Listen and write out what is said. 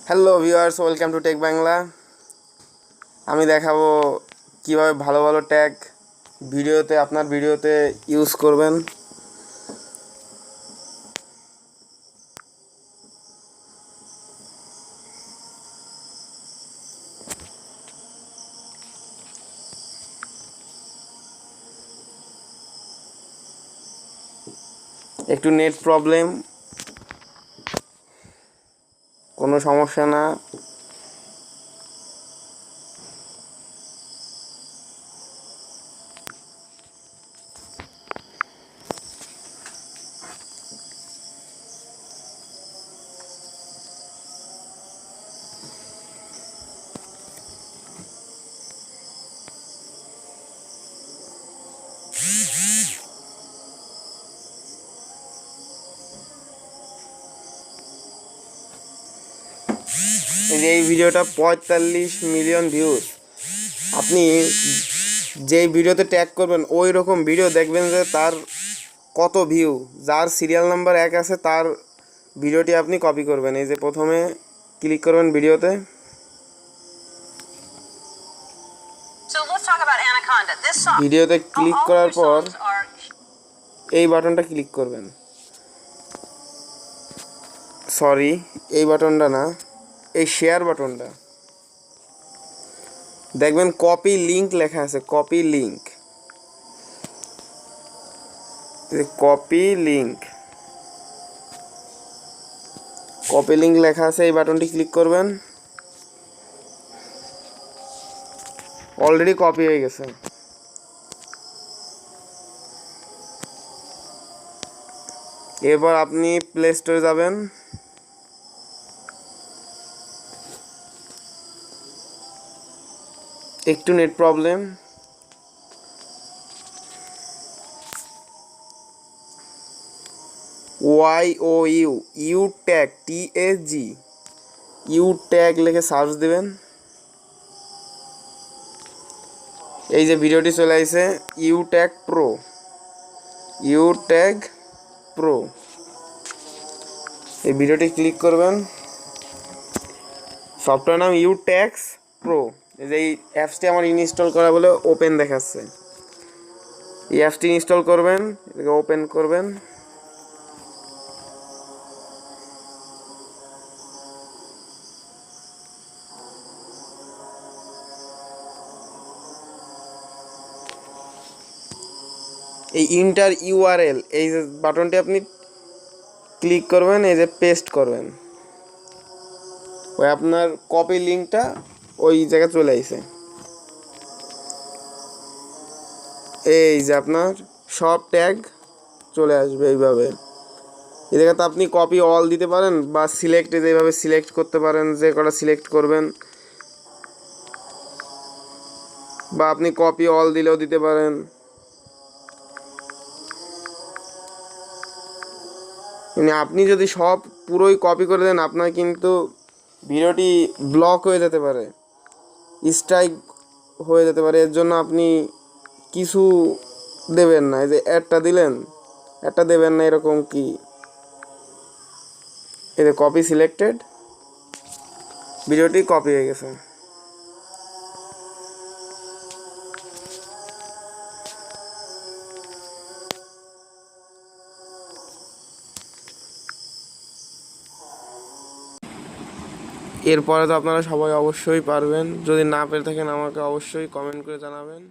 Hello viewers, welcome to tech Bangla. আমি দেখাবো কিভাবে ভালো ভালো ট্যাগ আপনার ভিডিওতে ইউজ করবেন। একটু নেট প্রবলেম, কোনো সমস্যা না। এই ভিডিওটা 45 মিলিয়ন ভিউজ। আপনি যেই ভিডিওতে ট্যাগ করবেন ওই রকম ভিডিও দেখবেন যে তার কত ভিউ। যার সিরিয়াল নাম্বার 1 আছে তার ভিডিওটি আপনি কপি করবেন। এই যে প্রথমে ক্লিক করবেন ভিডিওতে, ভিডিওতে ক্লিক করার পর এই বাটনটা ক্লিক করবেন। সরি, এই বাটনটা না, এই শেয়ার বাটনটা দেখবেন কপি লিংক লেখা আছে। Copy link, copy link, copy link লেখা আছে। এই বাটনটি ক্লিক করবেন। অলরেডি কপি হয়ে গেছে। এরপর আপনি প্লে স্টোরে যাবেন। একটু net problem. You tag TAG you tag লিখে সার্চ দেবেন। এই যে ভিডিওটি চলে আসছে, ইউ ট্যাগ প্রো। এই ভিডিওটি ক্লিক করবেন। সফটওয়্যার নাম ইউ ট্যাক্স প্রো। এই যে এই অ্যাপসটি আমার ইনস্টল করা বলে ওপেন দেখাচ্ছে। এই অ্যাপসটি ইনস্টল করবেন, এটাকে ওপেন করবেন। এই ইন্টার URL এই যে বাটনটি আপনি ক্লিক করবেন, এই যে পেস্ট করবেন। ওই আপনার কপি লিঙ্কটা ওই জায়গায় চলে আসে। এই যে আপনার সব ট্যাগ চলে আসবে এইভাবে। এই জায়গাতে আপনি কপি অল দিতে পারেন বা সিলেক্ট, এইভাবে সিলেক্ট করতে পারেন, যে কটা সিলেক্ট করবেন, বা আপনি কপি অল দিলেও দিতে পারেন। মানে আপনি যদি সব পুরোই কপি করে দেন আপনার কিন্তু ভিডিওটি ব্লক হয়ে যেতে পারে, স্ট্রাইক হয়ে যেতে পারে। এর জন্য আপনি কিছু দেবেন না। এই যে অ্যাডটা দিলেন, অ্যাডটা দেবেন না, এরকম কি এই যে কপি সিলেক্টেড, ভিডিওটি কপি হয়ে গেছে। এরপরে তো আপনারা সবাই অবশ্যই পারবেন। যদি না পেরে থাকেন আমাকে অবশ্যই কমেন্ট করে জানাবেন।